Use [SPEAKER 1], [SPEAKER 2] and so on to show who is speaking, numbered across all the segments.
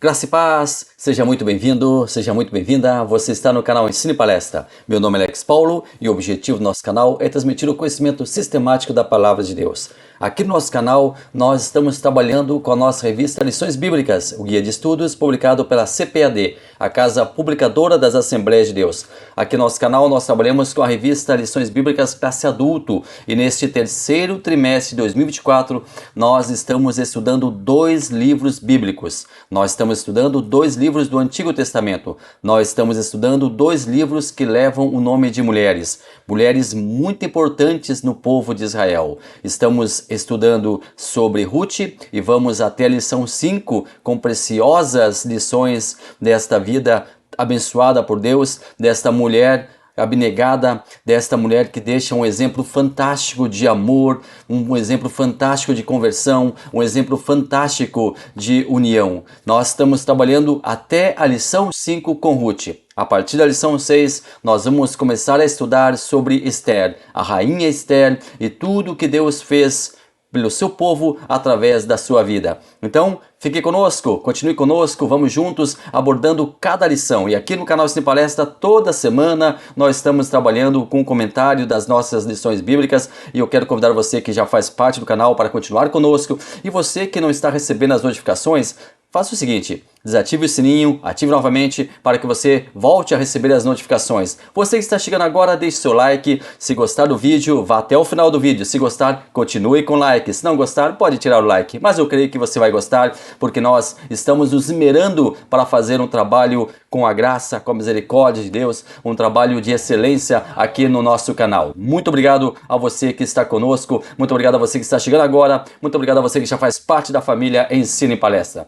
[SPEAKER 1] Graça e paz, seja muito bem-vindo, seja muito bem-vinda. Você está no canal Ensino e Palestra. Meu nome é Alex Paulo e o objetivo do nosso canal é transmitir o conhecimento sistemático da Palavra de Deus. Aqui no nosso canal, nós estamos trabalhando com a nossa revista Lições Bíblicas, o guia de estudos publicado pela CPAD, a Casa Publicadora das Assembleias de Deus. Aqui no nosso canal, nós trabalhamos com a revista Lições Bíblicas Classe Adulto e neste terceiro trimestre de 2024, nós estamos estudando 2 livros bíblicos. Nós estamos estudando 2 livros do Antigo Testamento. Nós estamos estudando 2 livros que levam o nome de mulheres. Mulheres muito importantes no povo de Israel. Estamos estudando sobre Ruth e vamos até a lição 5 com preciosas lições desta vida abençoada por Deus, desta mulher abnegada, desta mulher que deixa um exemplo fantástico de amor, um exemplo fantástico de conversão, um exemplo fantástico de união. Nós estamos trabalhando até a lição 5 com Ruth. A partir da lição 6, nós vamos começar a estudar sobre Esther, a rainha Esther e tudo que Deus fez pelo seu povo através da sua vida. Então, fique conosco, continue conosco, vamos juntos abordando cada lição. E aqui no canal Ensino e Palestra, toda semana, nós estamos trabalhando com o comentário das nossas lições bíblicas e eu quero convidar você que já faz parte do canal para continuar conosco. E você que não está recebendo as notificações, faça o seguinte, desative o sininho, ative novamente para que você volte a receber as notificações. Você que está chegando agora, deixe seu like. Se gostar do vídeo, vá até o final do vídeo. Se gostar, continue com o like. Se não gostar, pode tirar o like. Mas eu creio que você vai gostar, porque nós estamos nos esmerando para fazer um trabalho com a graça, com a misericórdia de Deus, um trabalho de excelência aqui no nosso canal. Muito obrigado a você que está conosco, muito obrigado a você que está chegando agora, muito obrigado a você que já faz parte da família Ensino e Palestra.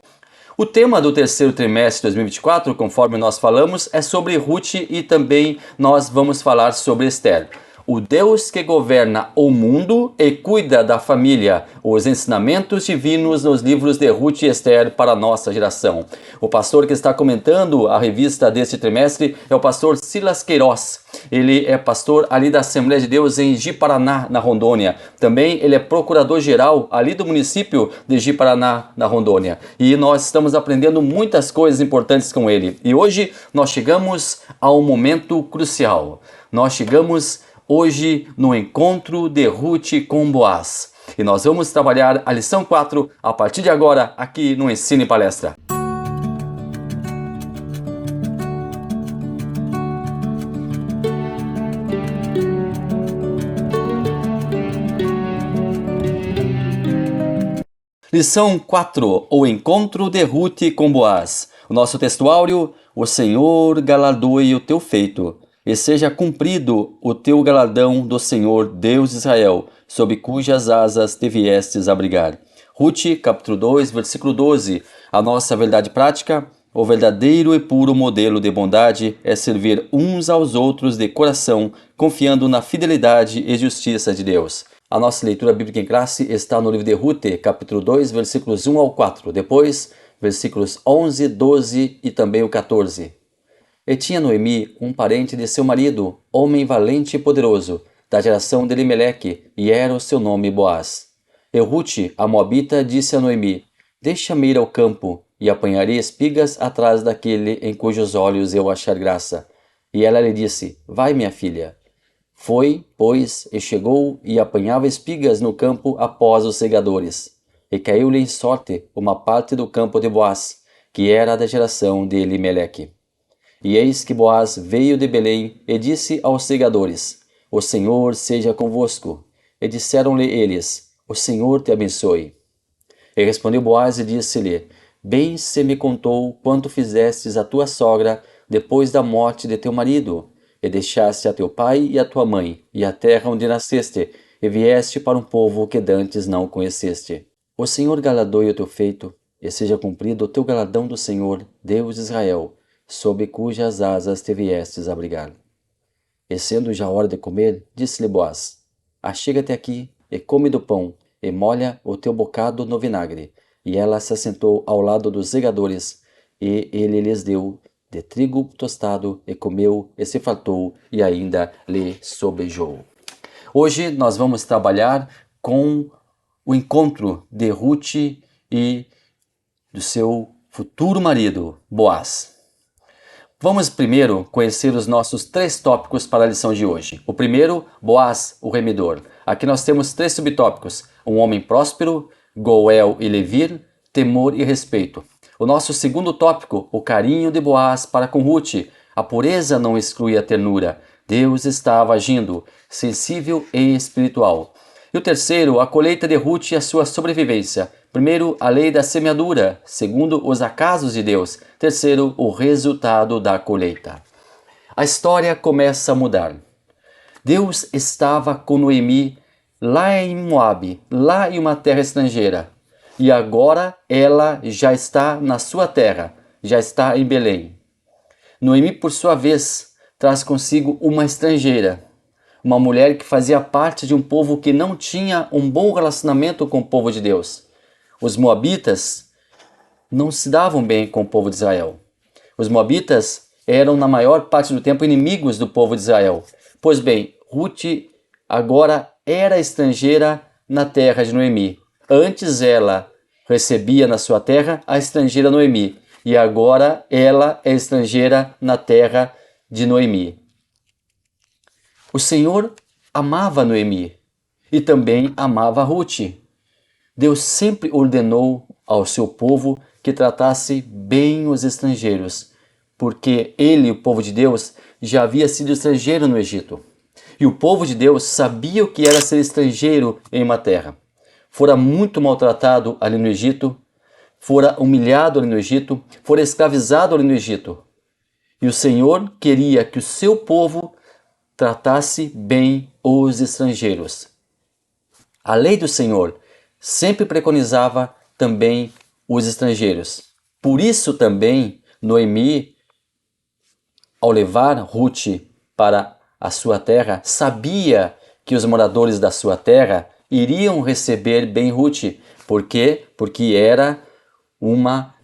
[SPEAKER 1] O tema do terceiro trimestre de 2024, conforme nós falamos, é sobre Ruth e também nós vamos falar sobre Esther. O Deus que governa o mundo e cuida da família, os ensinamentos divinos nos livros de Ruth e Esther para a nossa geração. O pastor que está comentando a revista deste trimestre é o pastor Silas Queiroz. Ele é pastor ali da Assembleia de Deus em Ji-Paraná, na Rondônia. Também ele é procurador-geral ali do município de Ji-Paraná, na Rondônia. E nós estamos aprendendo muitas coisas importantes com ele. E hoje nós chegamos a um momento crucial. Nós chegamos hoje no encontro de Ruth com Boaz. E nós vamos trabalhar a lição 4 a partir de agora aqui no Ensino e Palestra. Lição 4, o encontro de Ruth com Boaz. O nosso textuário, o Senhor galardoe o teu feito, e seja cumprido o teu galardão do Senhor Deus de Israel, sob cujas asas te viestes abrigar. Ruth, capítulo 2, versículo 12. A nossa verdade prática, o verdadeiro e puro modelo de bondade é servir uns aos outros de coração, confiando na fidelidade e justiça de Deus. A nossa leitura bíblica em classe está no livro de Ruth, capítulo 2, versículos 1 ao 4. Depois, versículos 11, 12 e também o 14. E tinha Noemi um parente de seu marido, homem valente e poderoso, da geração de Elimeleque, e era o seu nome Boaz. E Ruth, a moabita, disse a Noemi, deixa-me ir ao campo, e apanharei espigas atrás daquele em cujos olhos eu achar graça. E ela lhe disse, vai, minha filha. Foi, pois, e chegou e apanhava espigas no campo após os segadores. E caiu-lhe em sorte uma parte do campo de Boaz, que era da geração de Elimeleque. E eis que Boaz veio de Belém e disse aos segadores, o Senhor seja convosco. E disseram-lhe eles, o Senhor te abençoe. E respondeu Boaz e disse-lhe, bem se me contou quanto fizestes a tua sogra depois da morte de teu marido, e deixaste a teu pai e a tua mãe, e a terra onde nasceste, e vieste para um povo que dantes não conheceste. O Senhor galardoe o teu feito, e seja cumprido o teu galardão do Senhor, Deus de Israel, sob cujas asas te viestes abrigar. E sendo já hora de comer, disse-lhe Boaz, achega-te aqui, e come do pão, e molha o teu bocado no vinagre. E ela se assentou ao lado dos segadores, e ele lhes deu de trigo tostado, e comeu, e se fartou, e ainda lhe sobejou. Hoje nós vamos trabalhar com o encontro de Ruth e do seu futuro marido, Boaz. Vamos primeiro conhecer os nossos 3 tópicos para a lição de hoje. O primeiro, Boaz, o remidor. Aqui nós temos 3 subtópicos: um homem próspero, Goel e Levir, temor e respeito. O nosso segundo tópico, o carinho de Boaz para com Ruth. A pureza não exclui a ternura. Deus estava agindo, sensível e espiritual. E o terceiro, a colheita de Ruth e a sua sobrevivência. Primeiro, a lei da semeadura. Segundo, os acasos de Deus. Terceiro, o resultado da colheita. A história começa a mudar. Deus estava com Noemi lá em Moabe, lá em uma terra estrangeira. E agora ela já está na sua terra, já está em Belém. Noemi, por sua vez, traz consigo uma estrangeira. Uma mulher que fazia parte de um povo que não tinha um bom relacionamento com o povo de Deus. Os moabitas não se davam bem com o povo de Israel. Os moabitas eram, na maior parte do tempo, inimigos do povo de Israel. Pois bem, Ruth agora era estrangeira na terra de Noemi. Antes ela recebia na sua terra a estrangeira Noemi. E agora ela é estrangeira na terra de Noemi. O Senhor amava Noemi e também amava Ruth. Deus sempre ordenou ao seu povo que tratasse bem os estrangeiros, porque ele, o povo de Deus, já havia sido estrangeiro no Egito. E o povo de Deus sabia o que era ser estrangeiro em uma terra. Fora muito maltratado ali no Egito, fora humilhado ali no Egito, fora escravizado ali no Egito. E o Senhor queria que o seu povo tratasse bem os estrangeiros. A lei do Senhor sempre preconizava também os estrangeiros. Por isso também Noemi, ao levar Ruth para a sua terra, sabia que os moradores da sua terra iriam receber bem Ruth. Por quê? Porque era uma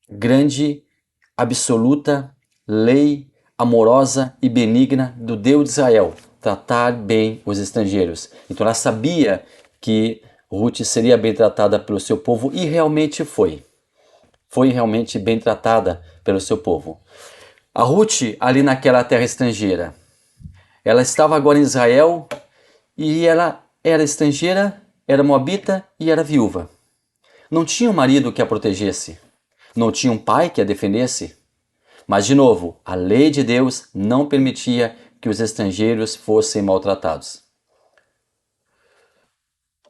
[SPEAKER 1] grande, absoluta lei amorosa e benigna do Deus de Israel, tratar bem os estrangeiros. Então ela sabia que Ruth seria bem tratada pelo seu povo e realmente foi. Foi realmente bem tratada pelo seu povo. A Ruth, ali naquela terra estrangeira, ela estava agora em Israel e ela era estrangeira, era moabita e era viúva. Não tinha um marido que a protegesse, não tinha um pai que a defendesse. Mas, de novo, a lei de Deus não permitia que os estrangeiros fossem maltratados.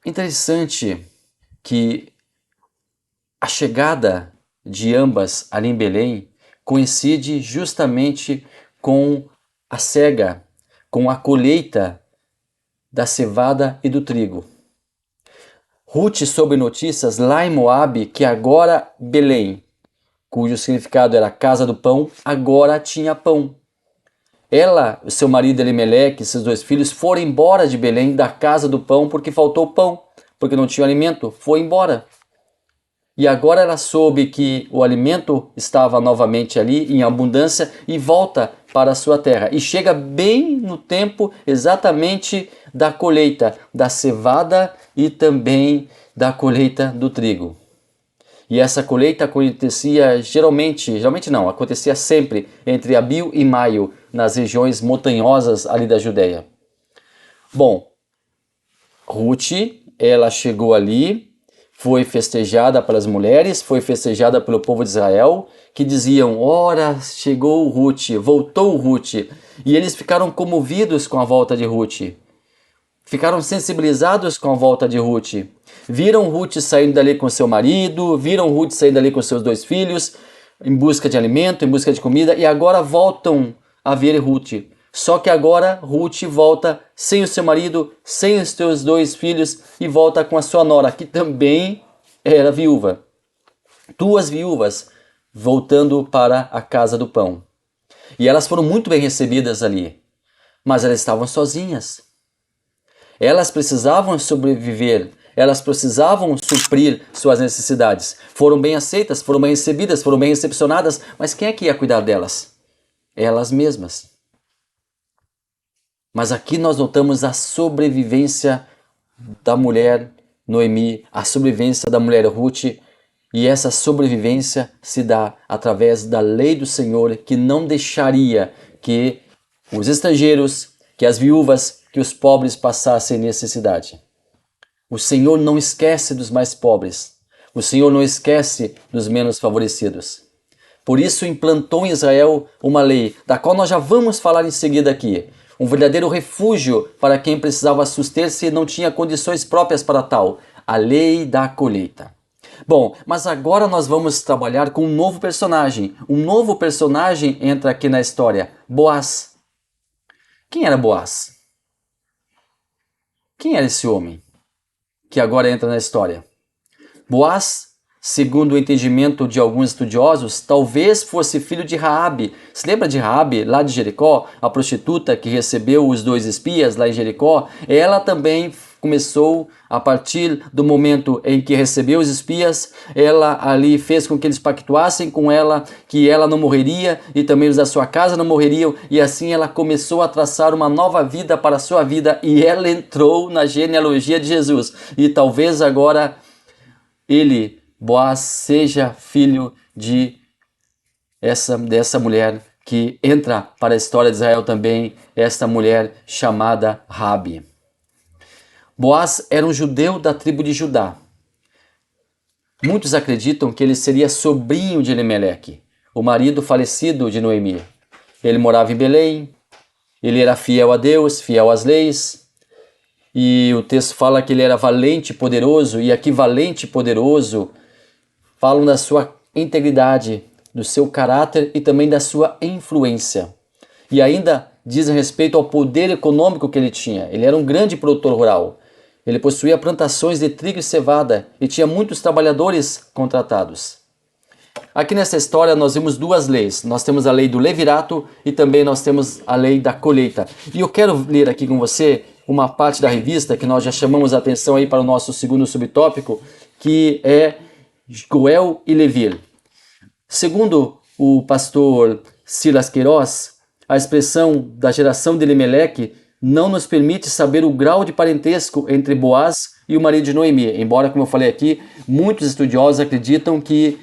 [SPEAKER 1] Interessante que a chegada de ambas ali em Belém coincide justamente com a cega, com a colheita da cevada e do trigo. Ruth soube notícias lá em Moabe que agora Belém, cujo significado era casa do pão, agora tinha pão. Ela, o seu marido Elimeleque e seus 2 filhos foram embora de Belém, da casa do pão, porque faltou pão, porque não tinha alimento, foi embora. E agora ela soube que o alimento estava novamente ali em abundância e volta para a sua terra. E chega bem no tempo exatamente da colheita da cevada e também da colheita do trigo. E essa colheita acontecia geralmente não, acontecia sempre entre abril e maio, nas regiões montanhosas ali da Judéia. Bom, Ruth, ela chegou ali, foi festejada pelas mulheres, foi festejada pelo povo de Israel, que diziam: ora, chegou Ruth, voltou Ruth. E eles ficaram comovidos com a volta de Ruth. Ficaram sensibilizados com a volta de Ruth. Viram Ruth saindo dali com seu marido, viram Ruth saindo dali com seus 2 filhos, em busca de alimento, em busca de comida, e agora voltam a ver Ruth. Só que agora Ruth volta sem o seu marido, sem os seus 2 filhos, e volta com a sua nora, que também era viúva. 2 viúvas voltando para a casa do pão. E elas foram muito bem recebidas ali, mas elas estavam sozinhas. Elas precisavam sobreviver, elas precisavam suprir suas necessidades. Foram bem aceitas, foram bem recebidas, foram bem recepcionadas, mas quem é que ia cuidar delas? Elas mesmas. Mas aqui nós notamos a sobrevivência da mulher Noemi, a sobrevivência da mulher Ruth, E essa sobrevivência se dá através da lei do Senhor, que não deixaria que os estrangeiros, que as viúvas, que os pobres passassem necessidade. O Senhor não esquece dos mais pobres. O Senhor não esquece dos menos favorecidos. Por isso implantou em Israel uma lei, da qual nós já vamos falar em seguida aqui. Um verdadeiro refúgio para quem precisava suster-se e não tinha condições próprias para tal. A lei da colheita. Bom, mas agora nós vamos trabalhar com um novo personagem. Um novo personagem entra aqui na história. Boaz. Quem era Boaz? Quem era esse homem que agora entra na história? Boaz, segundo o entendimento de alguns estudiosos, talvez fosse filho de Raabe. Se lembra de Raabe, lá de Jericó? A prostituta que recebeu os 2 espias lá em Jericó? Ela também começou, a partir do momento em que recebeu os espias, ela ali fez com que eles pactuassem com ela, que ela não morreria e também os da sua casa não morreriam, e assim ela começou a traçar uma nova vida para a sua vida, e ela entrou na genealogia de Jesus. E talvez agora ele, Boaz, seja filho dessa mulher que entra para a história de Israel também, esta mulher chamada Raabe. Boaz era um judeu da tribo de Judá. Muitos acreditam que ele seria sobrinho de Elimeleque, o marido falecido de Noemi. Ele morava em Belém, ele era fiel a Deus, fiel às leis, e o texto fala que ele era valente e poderoso, e aqui valente e poderoso falam da sua integridade, do seu caráter e também da sua influência. E ainda dizem respeito ao poder econômico que ele tinha. Ele era um grande produtor rural. Ele possuía plantações de trigo e cevada e tinha muitos trabalhadores contratados. Aqui nessa história nós vemos 2 leis. Nós temos a lei do levirato e também nós temos a lei da colheita. E eu quero ler aqui com você uma parte da revista que nós já chamamos a atenção aí para o nosso segundo subtópico, que é Goel e Levir. Segundo o pastor Silas Queiroz, a expressão da geração de Elimeleque não nos permite saber o grau de parentesco entre Boaz e o marido de Noemi. Embora, como eu falei aqui, muitos estudiosos acreditam que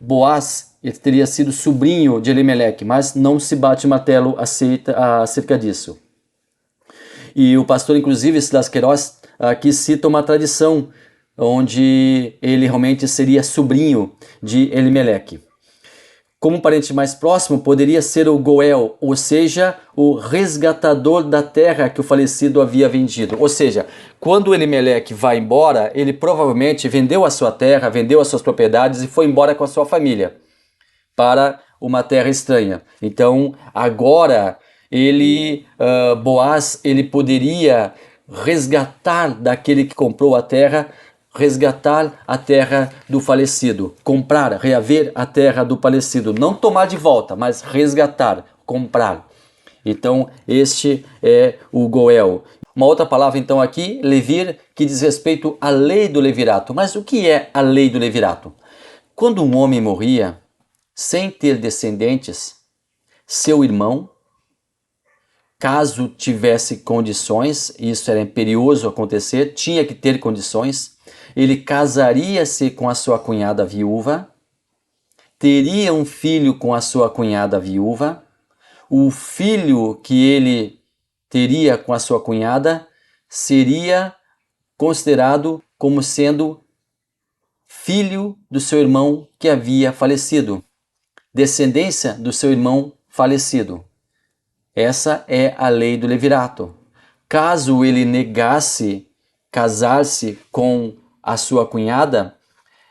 [SPEAKER 1] Boaz teria sido sobrinho de Elimeleque, mas não se bate martelo acerca disso. E o pastor, inclusive, Silas Queiroz, aqui cita uma tradição onde ele realmente seria sobrinho de Elimeleque. Como um parente mais próximo, poderia ser o Goel, ou seja, o resgatador da terra que o falecido havia vendido. Ou seja, quando Elimeleque vai embora, ele provavelmente vendeu a sua terra, vendeu as suas propriedades e foi embora com a sua família para uma terra estranha. Então, agora, Boaz, ele poderia resgatar daquele que comprou a terra, resgatar a terra do falecido, comprar, reaver a terra do falecido, não tomar de volta, mas resgatar, comprar. Então, este é o Goel. Uma outra palavra então aqui, levir, que diz respeito à lei do levirato. Mas o que é a lei do levirato? Quando um homem morria sem ter descendentes, seu irmão, caso tivesse condições, isso era imperioso acontecer, tinha que ter condições, ele casaria-se com a sua cunhada viúva, teria um filho com a sua cunhada viúva, o filho que ele teria com a sua cunhada seria considerado como sendo filho do seu irmão que havia falecido, descendência do seu irmão falecido. Essa é a lei do levirato. Caso ele negasse casar-se com a sua cunhada,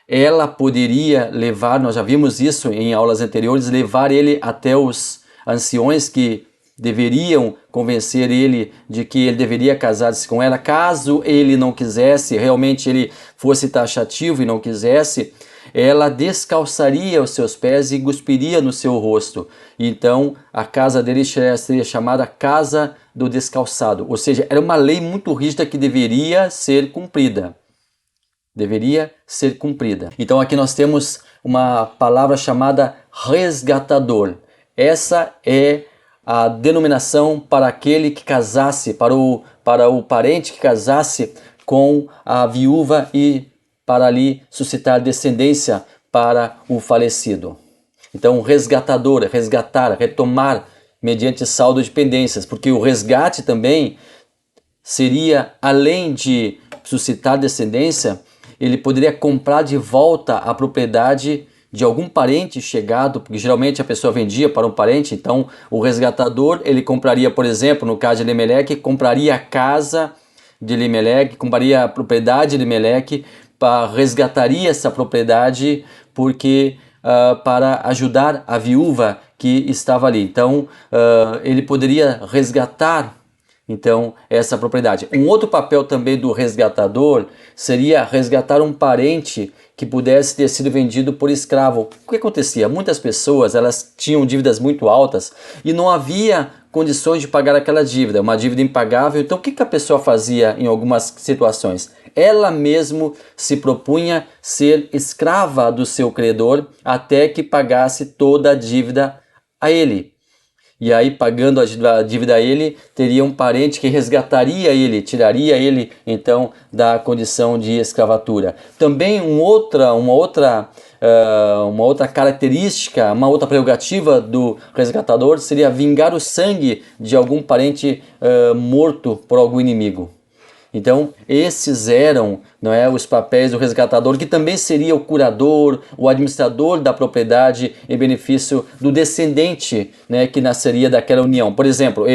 [SPEAKER 1] ela poderia levar, nós já vimos isso em aulas anteriores, levar ele até os anciões que deveriam convencer ele de que ele deveria casar-se com ela. Caso ele não quisesse, realmente ele fosse taxativo e não quisesse, ela descalçaria os seus pés e cuspiria no seu rosto. Então a casa dele seria chamada Casa do Descalçado. Ou seja, era uma lei muito rígida que deveria ser cumprida. Deveria ser cumprida. Então aqui nós temos uma palavra chamada resgatador. Essa é a denominação para aquele que casasse, para o parente que casasse com a viúva e para ali suscitar descendência para o falecido. Então, resgatador, resgatar, retomar mediante saldo de pendências, porque o resgate também seria, além de suscitar descendência, ele poderia comprar de volta a propriedade de algum parente chegado, porque geralmente a pessoa vendia para um parente. Então o resgatador, ele compraria, por exemplo, no caso de Elimeleque, compraria a casa de Elimeleque, compraria a propriedade de Elimeleque, resgataria essa propriedade porque para ajudar a viúva que estava ali. Então ele poderia resgatar então essa propriedade. Um outro papel também do resgatador seria resgatar um parente que pudesse ter sido vendido por escravo. O que acontecia? Muitas pessoas, elas tinham dívidas muito altas e não havia condições de pagar aquela dívida, uma dívida impagável. Então o que a pessoa fazia em algumas situações? Ela mesmo se propunha ser escrava do seu credor até que pagasse toda a dívida a ele. E aí, pagando a dívida a ele, teria um parente que resgataria ele, tiraria ele, então, da condição de escravatura. Também uma outra característica, uma outra prerrogativa do resgatador seria vingar o sangue de algum parente morto por algum inimigo. Então, esses eram, não é, os papéis do resgatador, que também seria o curador, o administrador da propriedade em benefício do descendente, né, que nasceria daquela união. Por exemplo,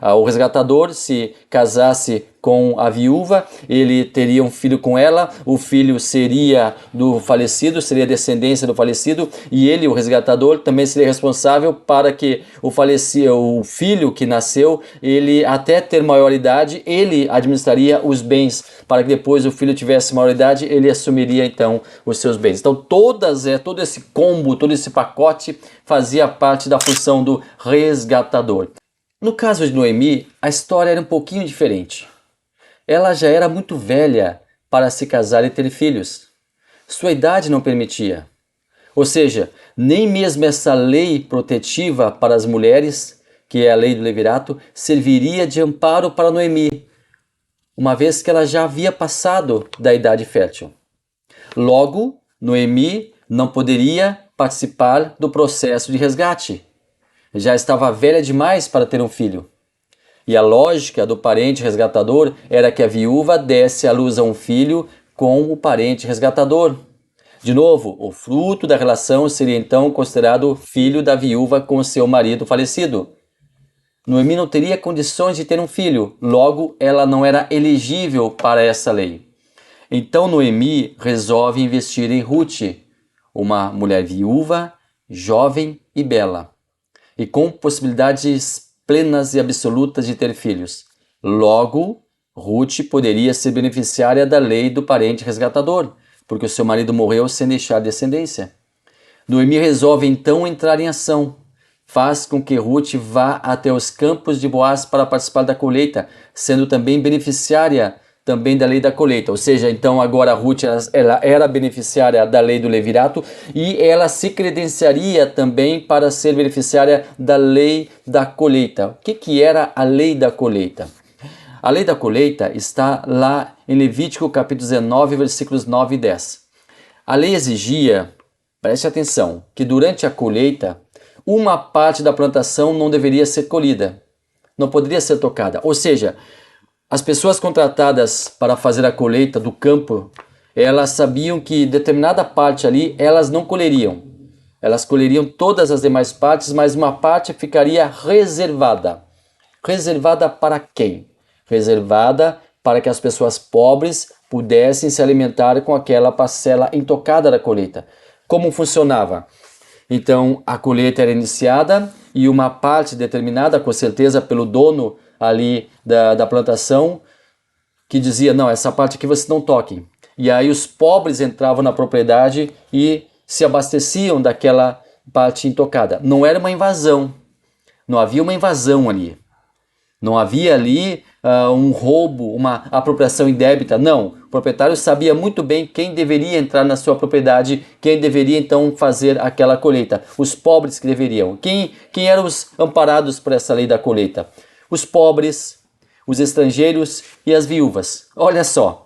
[SPEAKER 1] o resgatador, se casasse com a viúva, ele teria um filho com ela, o filho seria do falecido, seria descendência do falecido, e ele, o resgatador, também seria responsável para que o filho que nasceu, ele até ter maioridade, ele administraria os bens, para que depois o filho tivesse maioridade, ele assumiria então os seus bens. Então todo esse combo, todo esse pacote fazia parte da função do resgatador. No caso de Noemi, a história era um pouquinho diferente. Ela já era muito velha para se casar e ter filhos. Sua idade não permitia. Ou seja, nem mesmo essa lei protetiva para as mulheres, que é a lei do levirato, serviria de amparo para Noemi, uma vez que ela já havia passado da idade fértil. Logo, Noemi não poderia participar do processo de resgate. Já estava velha demais para ter um filho. E a lógica do parente resgatador era que a viúva desse à luz a um filho com o parente resgatador. De novo, o fruto da relação seria então considerado filho da viúva com seu marido falecido. Noemi não teria condições de ter um filho, logo ela não era elegível para essa lei. Então Noemi resolve investir em Ruth, uma mulher viúva, jovem e bela, e com possibilidades plenas e absolutas de ter filhos. Logo, Ruth poderia ser beneficiária da lei do parente resgatador, porque o seu marido morreu sem deixar descendência. Noemi resolve então entrar em ação. Faz com que Ruth vá até os campos de Boaz para participar da colheita, sendo também beneficiária também da lei da colheita. Ou seja, então agora Ruth ela era beneficiária da lei do levirato e ela se credenciaria também para ser beneficiária da lei da colheita. O que era a lei da colheita? A lei da colheita está lá em Levítico capítulo 19, versículos 9 e 10. A lei exigia, preste atenção, que durante a colheita, uma parte da plantação não deveria ser colhida, não poderia ser tocada. Ou seja, as pessoas contratadas para fazer a colheita do campo, elas sabiam que determinada parte ali, elas não colheriam. Elas colheriam todas as demais partes, mas uma parte ficaria reservada. Reservada para quem? Reservada para que as pessoas pobres pudessem se alimentar com aquela parcela intocada da colheita. Como funcionava? Então, a colheita era iniciada e uma parte determinada, com certeza pelo dono ali da plantação, que dizia, não, essa parte aqui vocês não toquem. E aí os pobres entravam na propriedade e se abasteciam daquela parte intocada. Não era uma invasão, não havia uma invasão ali. Não havia ali um roubo, uma apropriação indébita, não. O proprietário sabia muito bem quem deveria entrar na sua propriedade, quem deveria então fazer aquela colheita. Os pobres que deveriam. Quem eram os amparados por essa lei da colheita? Os pobres, os estrangeiros e as viúvas. Olha só,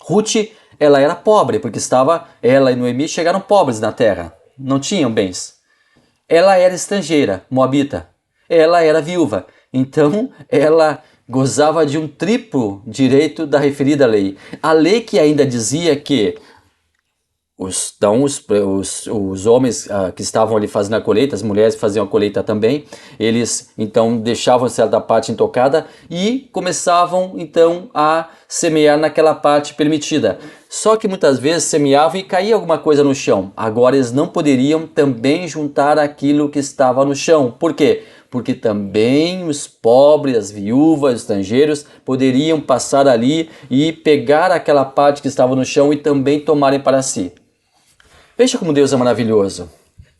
[SPEAKER 1] Ruth ela era pobre, porque ela e Noemi chegaram pobres na terra, não tinham bens. Ela era estrangeira, moabita. Ela era viúva. Então, ela gozava de um triplo direito da referida lei. A lei que ainda dizia que os homens que estavam ali fazendo a colheita, as mulheres faziam a colheita também, eles então deixavam certa parte intocada e começavam então a semear naquela parte permitida. Só que muitas vezes semeavam e caía alguma coisa no chão. Agora eles não poderiam também juntar aquilo que estava no chão. Por quê? Porque também os pobres, as viúvas, os estrangeiros poderiam passar ali e pegar aquela parte que estava no chão e também tomarem para si. Veja como Deus é maravilhoso.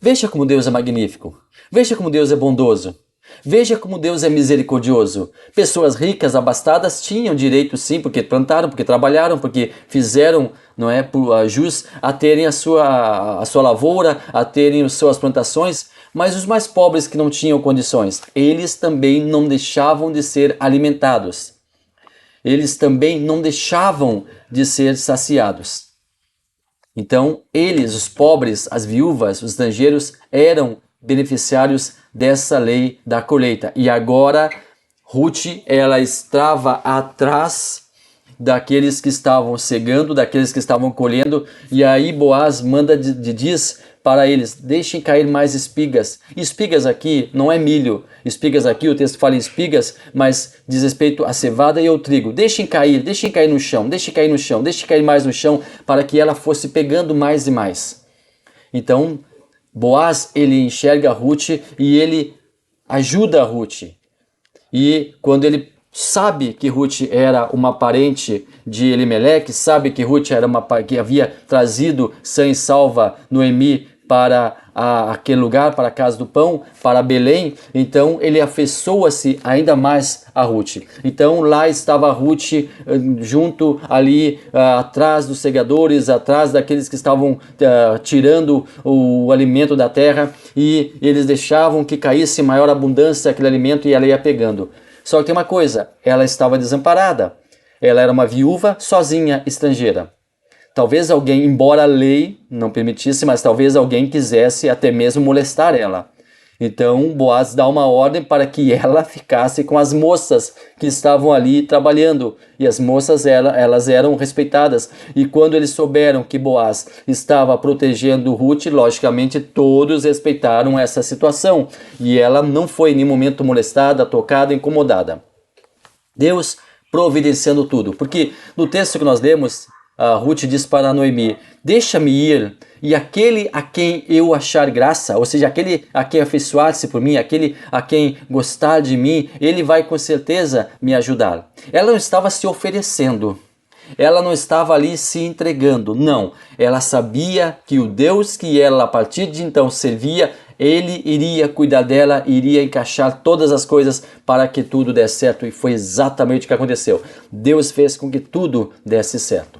[SPEAKER 1] Veja como Deus é magnífico. Veja como Deus é bondoso. Veja como Deus é misericordioso. Pessoas ricas, abastadas, tinham direito sim, porque plantaram, porque trabalharam, porque fizeram, não é, por jus a terem a sua lavoura, a terem as suas plantações. Mas os mais pobres que não tinham condições, eles também não deixavam de ser alimentados. Eles também não deixavam de ser saciados. Então, eles, os pobres, as viúvas, os estrangeiros, eram beneficiários dessa lei da colheita. E agora, Ruth, ela estava atrás daqueles que estavam cegando, daqueles que estavam colhendo. E aí Boaz diz para eles, deixem cair mais espigas. Espigas aqui não é milho. Espigas aqui, o texto fala em espigas, mas diz respeito à cevada e ao trigo. Deixem cair no chão, deixem cair no chão, deixem cair mais no chão, para que ela fosse pegando mais e mais. Então, Boaz, ele enxerga Ruth e ele ajuda a Ruth. E quando ele sabe que Ruth era uma parente de Elimeleque, sabe que Ruth era que havia trazido sã e salva Noemi para aquele lugar, para a casa do pão, para Belém, então ele afeiçoa-se ainda mais a Ruth. Então lá estava Ruth junto ali atrás dos segadores, atrás daqueles que estavam tirando o alimento da terra, e eles deixavam que caísse maior abundância aquele alimento e ela ia pegando. Só que tem uma coisa, ela estava desamparada. Ela era uma viúva sozinha, estrangeira. Talvez alguém, embora a lei não permitisse, mas talvez alguém quisesse até mesmo molestar ela. Então Boaz dá uma ordem para que ela ficasse com as moças que estavam ali trabalhando. E as moças, elas eram respeitadas. E quando eles souberam que Boaz estava protegendo Ruth, logicamente todos respeitaram essa situação. E ela não foi em nenhum momento molestada, tocada, incomodada. Deus providenciando tudo. Porque no texto que nós lemos, Ruth diz para Noemi, deixa-me ir, e aquele a quem eu achar graça, ou seja, aquele a quem afeiçoar-se por mim, aquele a quem gostar de mim, ele vai com certeza me ajudar. Ela não estava se oferecendo, ela não estava ali se entregando, não. Ela sabia que o Deus que ela a partir de então servia, ele iria cuidar dela, iria encaixar todas as coisas para que tudo desse certo, e foi exatamente o que aconteceu. Deus fez com que tudo desse certo.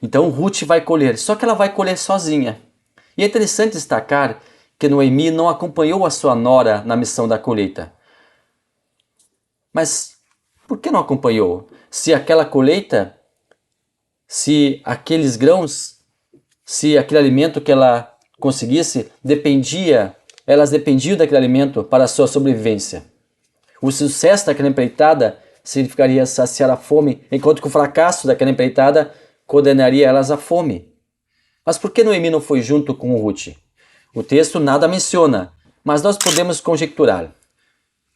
[SPEAKER 1] Então Ruth vai colher, só que ela vai colher sozinha. E é interessante destacar que Noemi não acompanhou a sua nora na missão da colheita. Mas por que não acompanhou? Se aquela colheita, se aqueles grãos, se aquele alimento que ela conseguisse, elas dependiam daquele alimento para a sua sobrevivência. O sucesso daquela empreitada significaria saciar a fome, enquanto que o fracasso daquela empreitada condenaria elas à fome. Mas por que Noemi não foi junto com Ruth? O texto nada menciona, mas nós podemos conjecturar.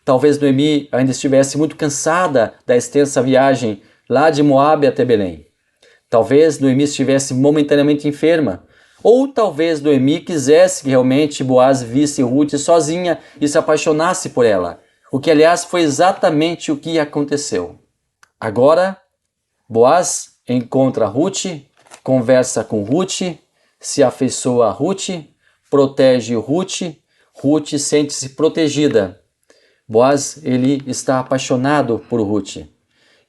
[SPEAKER 1] Talvez Noemi ainda estivesse muito cansada da extensa viagem lá de Moabe até Belém. Talvez Noemi estivesse momentaneamente enferma. Ou talvez Noemi quisesse que realmente Boaz visse Ruth sozinha e se apaixonasse por ela. O que, aliás, foi exatamente o que aconteceu. Agora, Boaz encontra Ruth, conversa com Ruth, se afeiçoa a Ruth, protege Ruth, Ruth sente-se protegida. Boaz, ele está apaixonado por Ruth.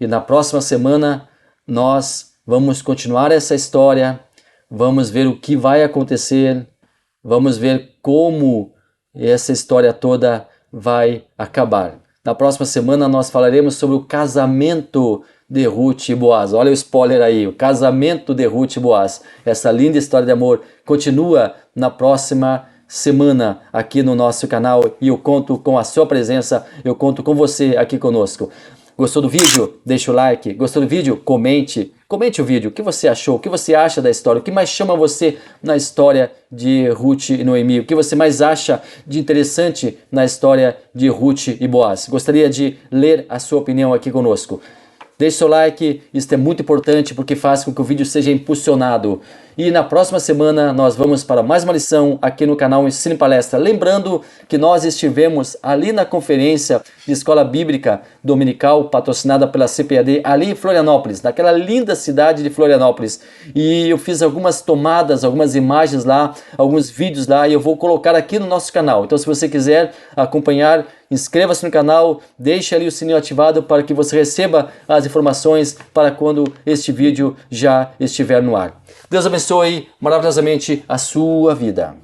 [SPEAKER 1] E na próxima semana nós vamos continuar essa história, vamos ver o que vai acontecer, vamos ver como essa história toda vai acabar. Na próxima semana nós falaremos sobre o casamento de Ruth e Boaz. Olha o spoiler aí, o casamento de Ruth e Boaz. Essa linda história de amor continua na próxima semana aqui no nosso canal e eu conto com a sua presença, eu conto com você aqui conosco. Gostou do vídeo? Deixa o like. Gostou do vídeo? Comente. Comente o vídeo. O que você achou? O que você acha da história? O que mais chama você na história de Ruth e Noemi? O que você mais acha de interessante na história de Ruth e Boaz? Gostaria de ler a sua opinião aqui conosco. Deixe seu like, isso é muito importante porque faz com que o vídeo seja impulsionado. E na próxima semana nós vamos para mais uma lição aqui no canal Ensino e Palestra. Lembrando que nós estivemos ali na conferência de Escola Bíblica Dominical, patrocinada pela CPAD, ali em Florianópolis, naquela linda cidade de Florianópolis. E eu fiz algumas tomadas, algumas imagens lá, alguns vídeos lá e eu vou colocar aqui no nosso canal. Então se você quiser acompanhar, inscreva-se no canal, deixe ali o sininho ativado para que você receba as informações para quando este vídeo já estiver no ar. Deus abençoe maravilhosamente a sua vida.